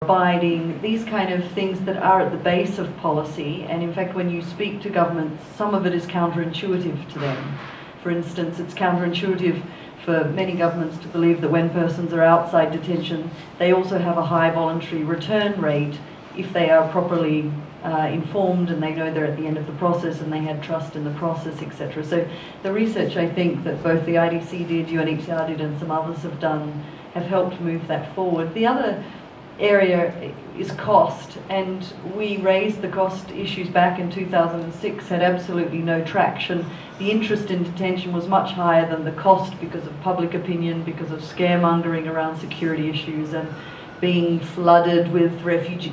abiding, these kind of things that are at the base of policy. And in fact, when you speak to governments, some of it is counterintuitive to them. For instance, it's counterintuitive for many governments to believe that when persons are outside detention, they also have a high voluntary return rate if they are properly informed and they know they're at the end of the process and they had trust in the process, etc. So the research, I think, that both the IDC did, UNHCR did, and some others have done have helped move that forward. The other area is cost, and we raised the cost issues back in 2006, had absolutely no traction. The interest in detention was much higher than the cost because of public opinion, because of scaremongering around security issues and being flooded with refugee,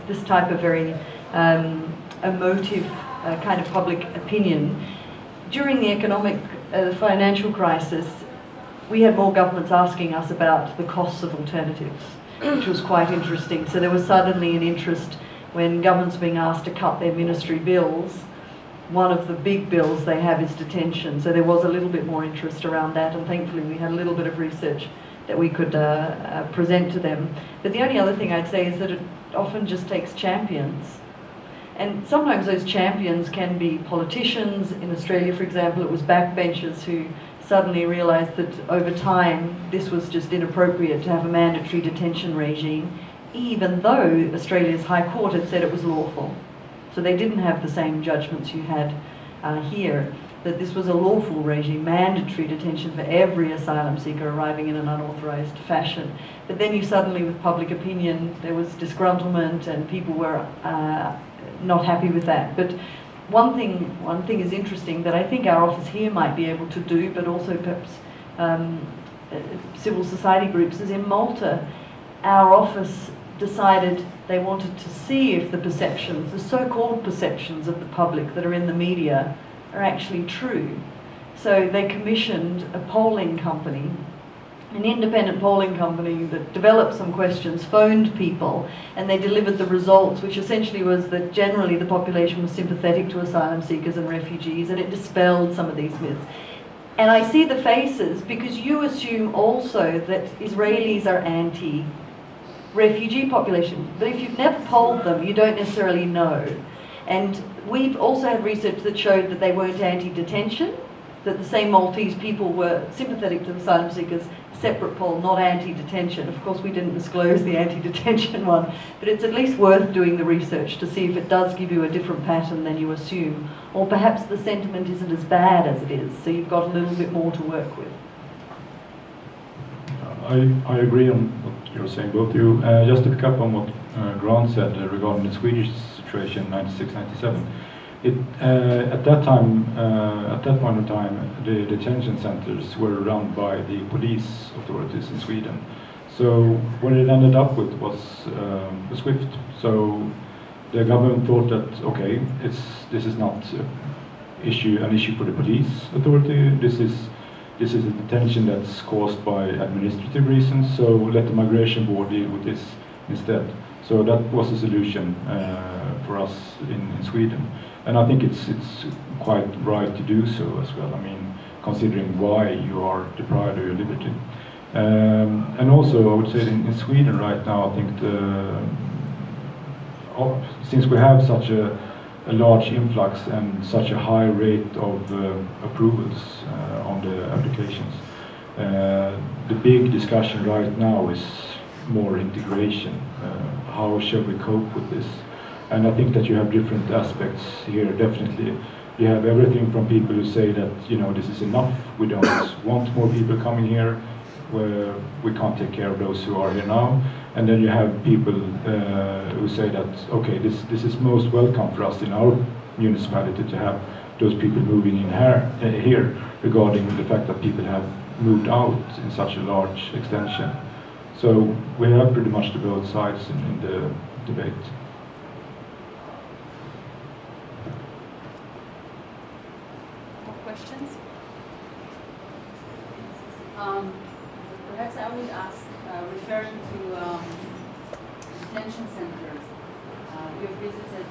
this type of very emotive kind of public opinion. During the economic, financial crisis, we had more governments asking us about the costs of alternatives, which was quite interesting. So there was suddenly an interest when governments were being asked to cut their ministry bills. One of the big bills they have is detention. So there was a little bit more interest around that, and thankfully we had a little bit of research that we could present to them. But the only other thing I'd say is that it often just takes champions. And sometimes those champions can be politicians. In Australia, for example, it was backbenchers who suddenly realised that over time this was just inappropriate to have a mandatory detention regime, even though Australia's High Court had said it was lawful. So they didn't have the same judgments you had here, that this was a lawful regime, mandatory detention for every asylum seeker arriving in an unauthorised fashion. But then you suddenly, with public opinion, there was disgruntlement and people were not happy with that. But one thing is interesting that I think our office here might be able to do, but also perhaps civil society groups, is in Malta, our office decided they wanted to see if the perceptions, the so-called perceptions of the public that are in the media, are actually true. So they commissioned a polling company, an independent polling company that developed some questions, phoned people, and they delivered the results, which essentially was that generally the population was sympathetic to asylum seekers and refugees, and it dispelled some of these myths. And I see the faces because you assume also that Israelis are anti-refugee population, but if you've never polled them, you don't necessarily know. And we've also had research that showed that they weren't anti-detention, that the same Maltese people were sympathetic to asylum seekers, separate poll, not anti-detention. Of course, we didn't disclose the anti-detention one, but it's at least worth doing the research to see if it does give you a different pattern than you assume, or perhaps the sentiment isn't as bad as it is, so you've got a little bit more to work with. I agree on what you're saying, both of you. Just to pick up on what Grant said regarding the Swedish situation, 96-97. At that point in time, the detention centers were run by the police authorities in Sweden. So what it ended up with was SWIFT. So the government thought that, okay, this is not an issue for the police authority. This is a detention that's caused by administrative reasons. So let the migration board deal with this instead. So that was a solution for us in Sweden. And I think it's quite right to do so as well. I mean, considering why you are deprived of your liberty. And also, I would say in Sweden right now, I think since we have such a large influx and such a high rate of approvals on the applications, the big discussion right now is more integration. How shall we cope with this? And I think that you have different aspects here, definitely. You have everything from people who say that, this is enough, we don't want more people coming here, where we can't take care of those who are here now. And then you have people who say that, okay, this is most welcome for us in our municipality to have those people moving in here regarding the fact that people have moved out in such a large extension. So we have pretty much the both sides in the debate. Questions? Perhaps I would ask, referring to detention centers. You have visited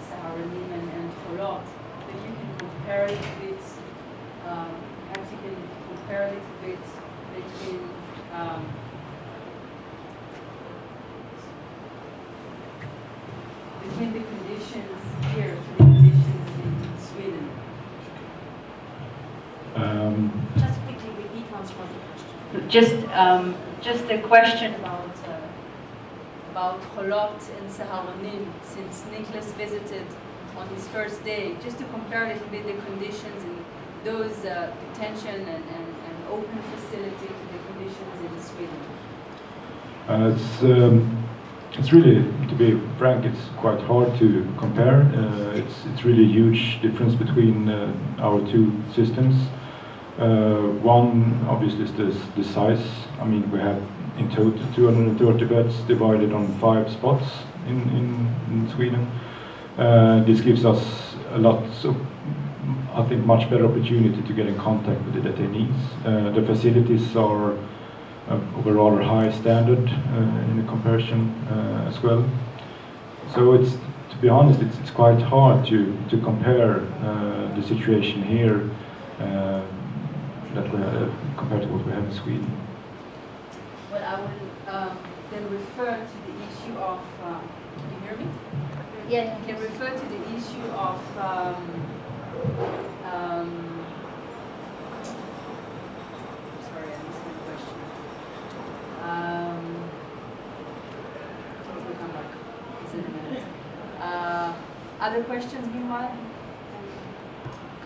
Saharenim and Cholot, but you can compare it with, perhaps you can compare it with between Just a question about Cholot and Saharonim, since Nicholas visited on his first day, just to compare a little bit the conditions in those detention and open facility to the conditions in Sweden. It's really, to be frank, it's quite hard to compare. It's really a huge difference between our two systems. One, obviously, is the size. I mean, we have in total 230 beds divided on 5 spots in Sweden. This gives us a lot of, I think, much better opportunity to get in contact with the detainees. The facilities are of a rather high standard in the comparison as well. So it's, to be honest, it's quite hard to compare the situation here that we compared to what we have in Sweden. Well, I will then refer to the issue of. Can you hear me? Yeah. You can refer to the issue of. Sorry, I missed my question. We'll come back. It's in a minute. Other questions meanwhile?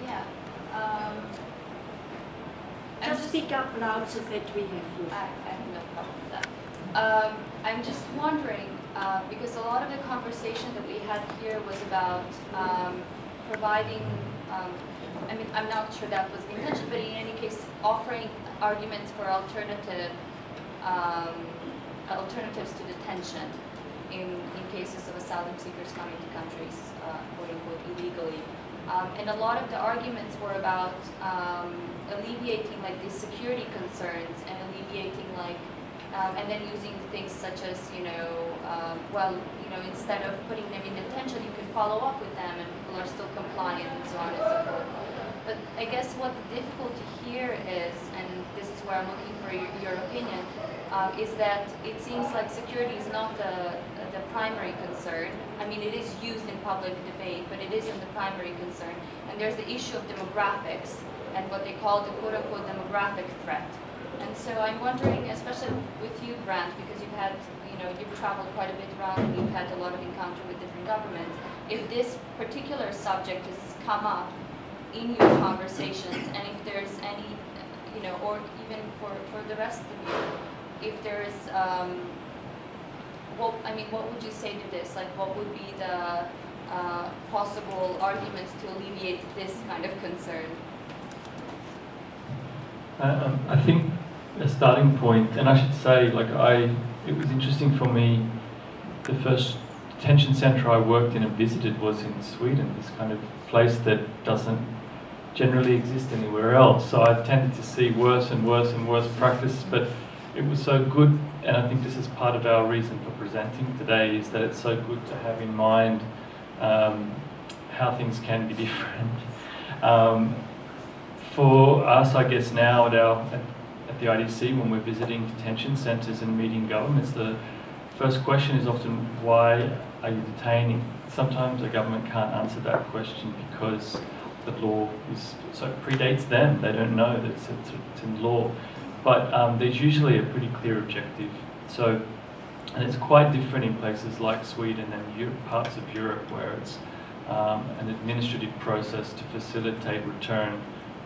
Yeah. Just speak up loud so that we hear you. I have no problem with that. I'm just wondering, because a lot of the conversation that we had here was about providing, I mean, I'm not sure that was the intention, but in any case, offering arguments for alternatives to detention in cases of asylum seekers coming to countries, quote unquote, illegally. And a lot of the arguments were about alleviating like these security concerns and alleviating like, and then using things such as, instead of putting them in detention, you can follow up with them and people are still compliant and so on and so forth. But I guess what the difficulty here is, and this is where I'm looking for your opinion, is that it seems like security is not the primary concern. I mean, it is used in public debate, but it isn't the primary concern. And there's the issue of demographics and what they call the quote-unquote demographic threat. And so I'm wondering, especially with you, Grant, because you've had, you've traveled quite a bit around and you've had a lot of encounter with different governments, if this particular subject has come up in your conversations, and if there's any, or even for the rest of you, if there is, what would you say to this? Like, what would be the possible arguments to alleviate this kind of concern? I think a starting point, and I should say, it was interesting for me, the first detention center I worked in and visited was in Sweden, this kind of place that doesn't generally exist anywhere else. So I tended to see worse and worse and worse practice, but it was so good, and I think this is part of our reason for presenting today, is that it's so good to have in mind how things can be different. For us, I guess now at the IDC, when we're visiting detention centres and meeting governments, the first question is often, why are you detaining? Sometimes the government can't answer that question because the law predates them. They don't know that it's in law. But there's usually a pretty clear objective. So, and it's quite different in places like Sweden and parts of Europe, where it's an administrative process to facilitate return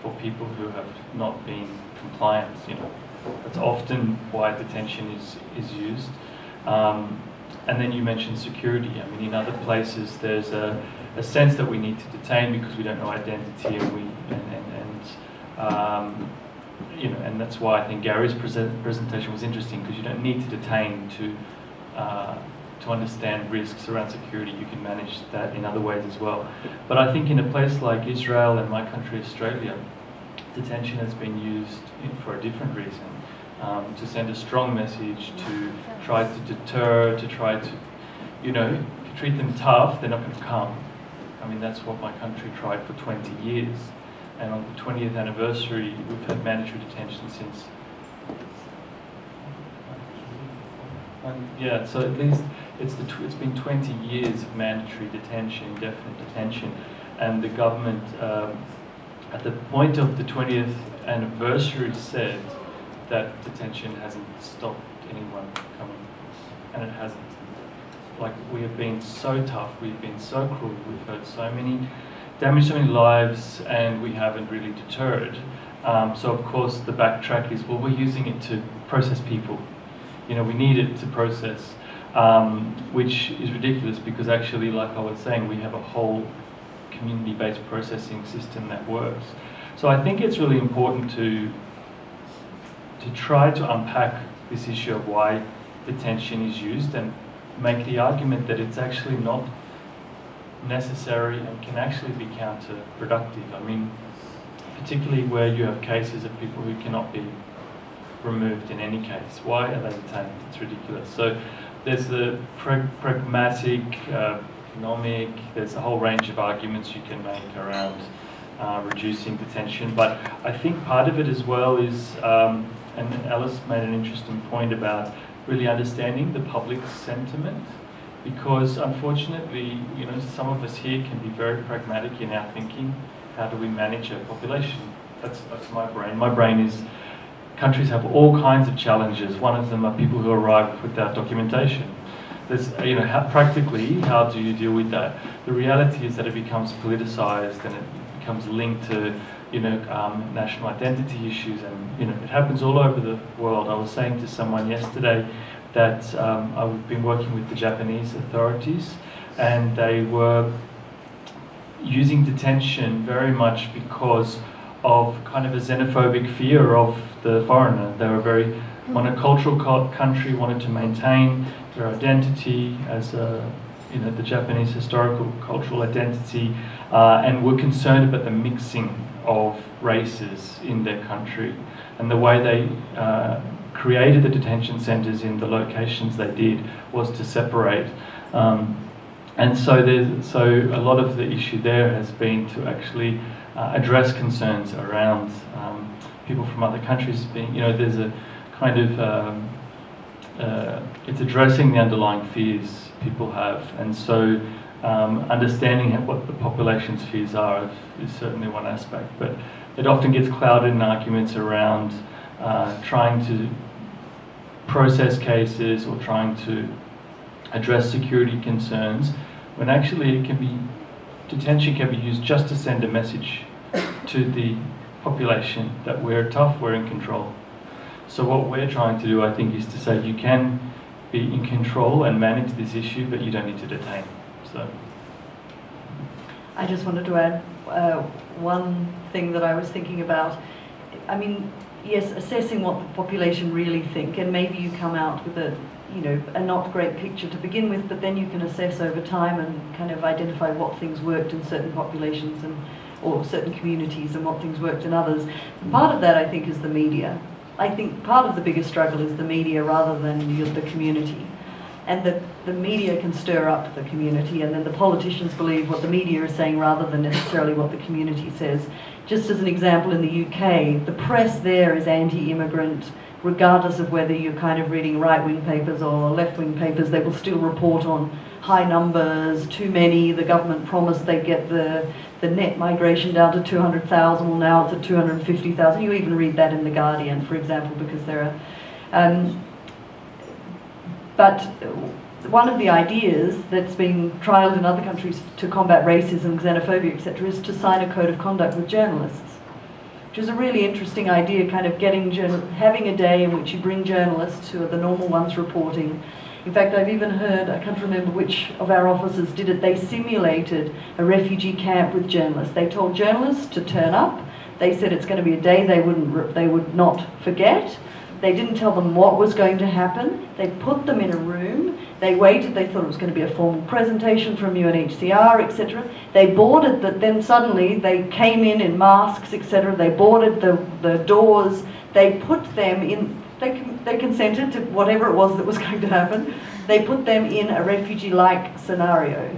for people who have not been compliant. That's often why detention is used. And then you mentioned security. I mean, in other places, there's a sense that we need to detain because we don't know identity, and that's why I think Gary's presentation was interesting, because you don't need to detain to understand risks around security. You can manage that in other ways as well. But I think in a place like Israel and my country, Australia, detention has been used for a different reason, to send a strong message, to try to deter, to try to, if you treat them tough, they're not going to come. I mean, that's what my country tried for 20 years. And on the 20th anniversary, we've had mandatory detention since. So at least it's been 20 years of mandatory detention, indefinite detention, and the government, at the point of the 20th anniversary, said that detention hasn't stopped anyone coming, and it hasn't. Like, we have been so tough, we've been so cruel, we've hurt so many, damaged so many lives, and we haven't really deterred. So of course the backtrack is, well, we're using it to process people. You know, we need it to process, which is ridiculous, because actually, like I was saying, we have a whole community-based processing system that works. So I think it's really important to try to unpack this issue of why detention is used, and make the argument that it's actually not necessary and can actually be counterproductive. I mean, particularly where you have cases of people who cannot be removed in any case. Why are they detained? It's ridiculous. So there's the pragmatic, economic, there's a whole range of arguments you can make around reducing detention. But I think part of it as well is, and Alice made an interesting point about really understanding the public sentiment, because unfortunately, you know, some of us here can be very pragmatic in our thinking. How do we manage a population? That's my brain. My brain is, countries have all kinds of challenges. One of them are people who arrive without documentation. There's, you know, how do you deal with that? The reality is that it becomes politicized, and it becomes linked to, you know, national identity issues, and, you know, it happens all over the world. I was saying to someone yesterday that I've been working with the Japanese authorities, and they were using detention very much because of kind of a xenophobic fear of the foreigner. They were very monocultural country, wanted to maintain their identity as a, you know, the Japanese historical cultural identity, and were concerned about the mixing of races in their country, and the way they created the detention centres in the locations they did was to separate. And so a lot of the issue there has been to actually address concerns around people from other countries being, you know, there's a kind of, it's addressing the underlying fears people have, and so understanding what the population's fears are is certainly one aspect, but it often gets clouded in arguments around trying to process cases or trying to address security concerns, when actually it can be, detention can be used just to send a message to the population that we're tough, we're in control. So what we're trying to do, I think, is to say you can be in control and manage this issue, but you don't need to detain. So I just wanted to add one thing that I was thinking about. I mean, yes, assessing what the population really think, and maybe you come out with a, you know, a not great picture to begin with, but then you can assess over time and kind of identify what things worked in certain populations and or certain communities and what things worked in others. Part of that, I think, is the media. I think part of the biggest struggle is the media rather than the community. And the media can stir up the community, and then the politicians believe what the media is saying rather than necessarily what the community says. Just as an example, in the UK, the press there is anti-immigrant, regardless of whether you're kind of reading right-wing papers or left-wing papers. They will still report on high numbers, too many. The government promised they'd get the net migration down to 200,000, well now it's at 250,000. You even read that in The Guardian, for example, because there are... But one of the ideas that's been trialled in other countries to combat racism, xenophobia, etc., is to sign a code of conduct with journalists, which is a really interesting idea, kind of having a day in which you bring journalists who are the normal ones reporting. In fact, I've even heard, I can't remember which of our officers did it, they simulated a refugee camp with journalists. They told journalists to turn up. They said it's going to be a day they would not forget. They didn't tell them what was going to happen. They put them in a room. They waited. They thought it was going to be a formal presentation from UNHCR, etc. They boarded then suddenly they came in masks, etc. They boarded the doors. They put them in, they consented to whatever it was that was going to happen. They put them in a refugee-like scenario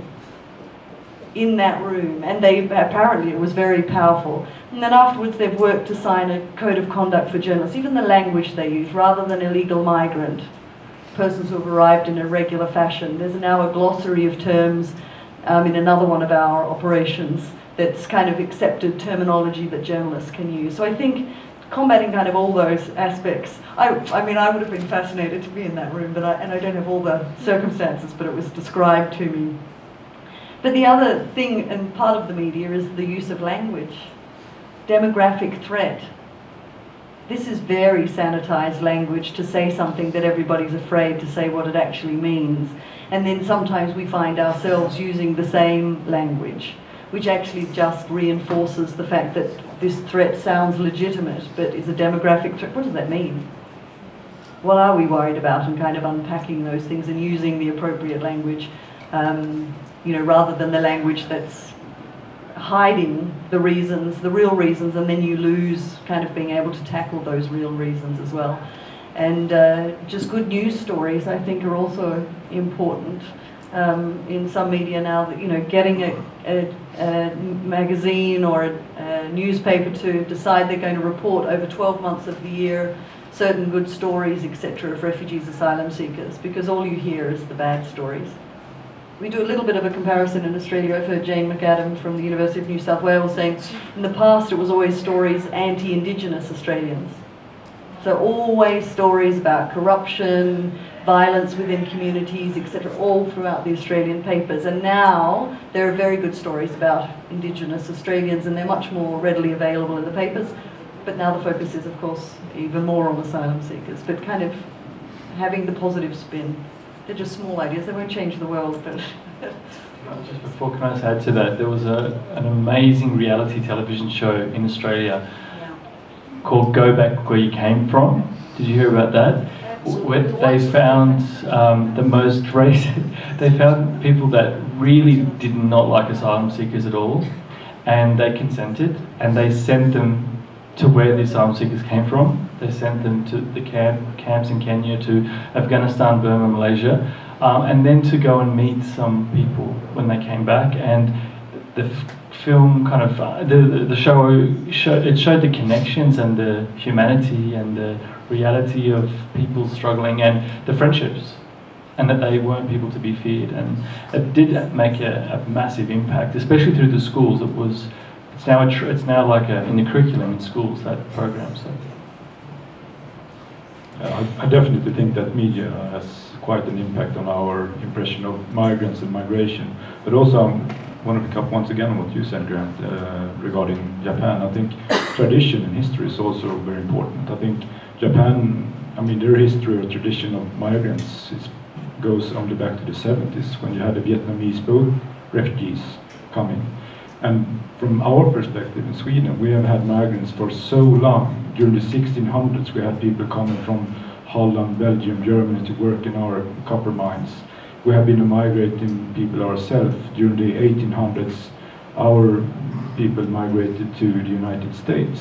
in that room, and apparently it was very powerful. And then afterwards they've worked to sign a code of conduct for journalists, even the language they use, rather than illegal migrant, persons who have arrived in a regular fashion. There's now a glossary of terms in another one of our operations that's kind of accepted terminology that journalists can use. So I think combating kind of all those aspects. I mean, I would have been fascinated to be in that room, but I don't have all the circumstances, but it was described to me. But the other thing, and part of the media, is the use of language. Demographic threat. This is very sanitized language to say something that everybody's afraid to say what it actually means. And then sometimes we find ourselves using the same language, which actually just reinforces the fact that this threat sounds legitimate, but is a demographic threat. What does that mean? What are we worried about? And kind of unpacking those things and using the appropriate language, you know, rather than the language that's hiding the reasons, the real reasons, and then you lose kind of being able to tackle those real reasons as well. And just good news stories, I think, are also important. In some media now, that, you know, getting a magazine or a newspaper to decide they're going to report over 12 months of the year certain good stories, etc., of refugees, asylum seekers, because all you hear is the bad stories. We do a little bit of a comparison in Australia. I've heard Jane McAdam from the University of New South Wales saying in the past it was always stories anti-Indigenous Australians. So always stories about corruption, violence within communities, etc., all throughout the Australian papers. And now there are very good stories about Indigenous Australians, and they're much more readily available in the papers. But now the focus is, of course, even more on asylum seekers, but kind of having the positive spin. They're just small ideas. They won't change the world, but... Just before, can I just add to that? There was an amazing reality television show in Australia called Go Back Where You Came From. Did you hear about that? Where they found the most racist... They found people that really did not like asylum seekers at all, and they consented, and they sent them to where the asylum seekers came from. They sent them to the camps in Kenya, to Afghanistan, Burma, Malaysia, and then to go and meet some people when they came back. And the film kind of, the show, it showed the connections and the humanity and the reality of people struggling and the friendships, and that they weren't people to be feared. And it did make a massive impact, especially through the schools. It's now like in the curriculum in schools, that program. So. I definitely think that media has quite an impact on our impression of migrants and migration. But also, I want to pick up once again on what you said, Grant, regarding Japan. I think tradition and history is also very important. I think Japan, I mean, their history or tradition of migrants goes only back to the 70s, when you had the Vietnamese boat refugees coming. And from our perspective in Sweden, we have had migrants for so long. During the 1600s, we had people coming from Holland, Belgium, Germany to work in our copper mines. We have been migrating people ourselves. During the 1800s, our people migrated to the United States.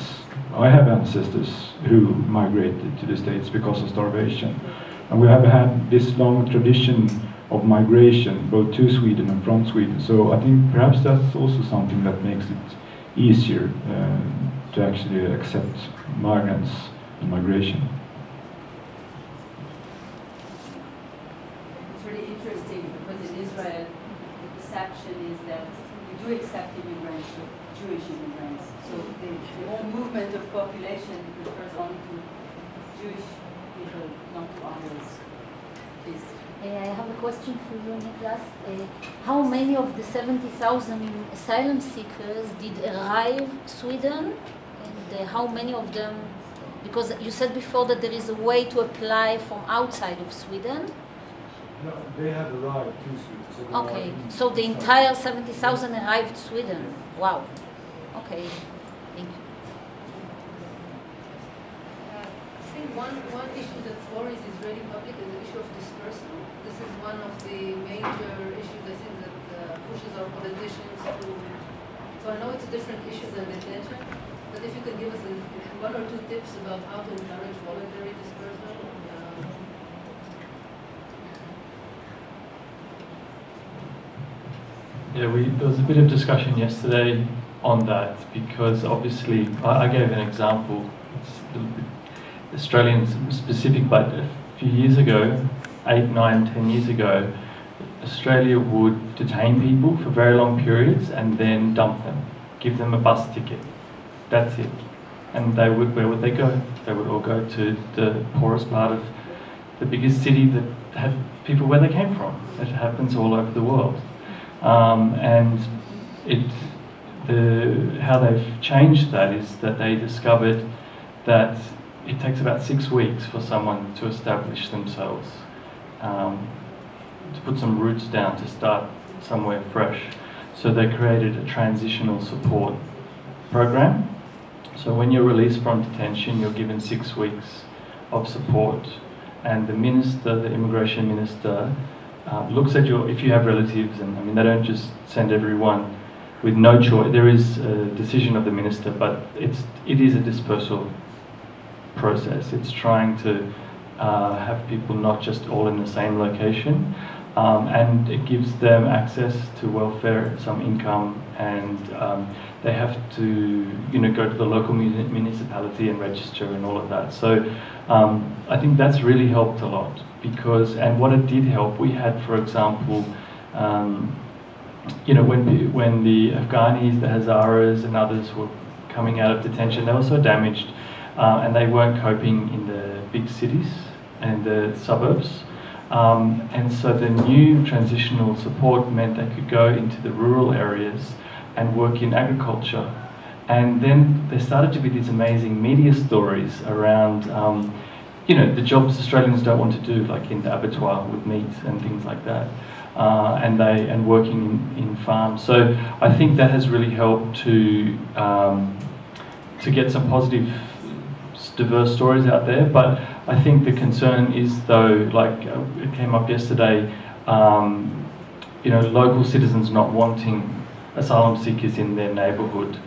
I have ancestors who migrated to the States because of starvation. And we have had this long tradition of migration, both to Sweden and from Sweden. So I think perhaps that's also something that makes it easier to actually accept migrants and migration. It's really interesting because in Israel, the perception is that we do accept immigrants, Jewish immigrants. So the whole movement of population refers only to Jewish people, not to others. Please. I have a question for you, Niklas. How many of the 70,000 asylum seekers did arrive Sweden? And how many of them, because you said before that there is a way to apply from outside of Sweden? No, they have arrived to Sweden. So okay, so the entire 70,000 arrived Sweden. Wow. Okay, thank you. I think one issue that worries Israeli public is the issue of dispersal. This is one of the major issues, I think, that pushes our politicians to... So I know it's a different issue than detention, but if you could give us one or two tips about how to encourage voluntary dispersal. Yeah, there was a bit of discussion yesterday on that, because obviously I gave an example. It's a little bit Australian specific, but a few years ago, 8, 9, 10 years ago, Australia would detain people for very long periods and then dump them, give them a bus ticket. That's it. And where would they go? They would all go to the poorest part of the biggest city that had people where they came from. It happens all over the world. And how they've changed that is that they discovered that it takes about 6 weeks for someone to establish themselves, to put some roots down, to start somewhere fresh. So they created a transitional support program. So when you're released from detention, you're given 6 weeks of support, and the minister, the immigration minister, looks at if you have relatives, and I mean they don't just send everyone with no choice. There is a decision of the minister, but it is a dispersal process. It's trying to have people not just all in the same location, and it gives them access to welfare, some income, and they have to go to the local municipality and register and all of that. So I think that's really helped a lot, and what it did help, we had, for example, when the Afghanis, the Hazaras and others were coming out of detention, they were so damaged and they weren't coping in the big cities and the suburbs. And so the new transitional support meant they could go into the rural areas and work in agriculture. And then there started to be these amazing media stories around the jobs Australians don't want to do, like in the abattoir with meat and things like that. And working in farms. So I think that has really helped to get some positive, diverse stories out there. But I think the concern is, though, like it came up yesterday, local citizens not wanting asylum seekers in their neighbourhood.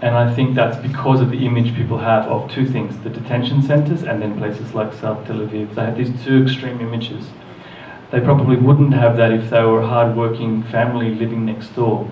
And I think that's because of the image people have of two things: the detention centres and then places like South Tel Aviv. They have these two extreme images. They probably wouldn't have that if they were a hard-working family living next door.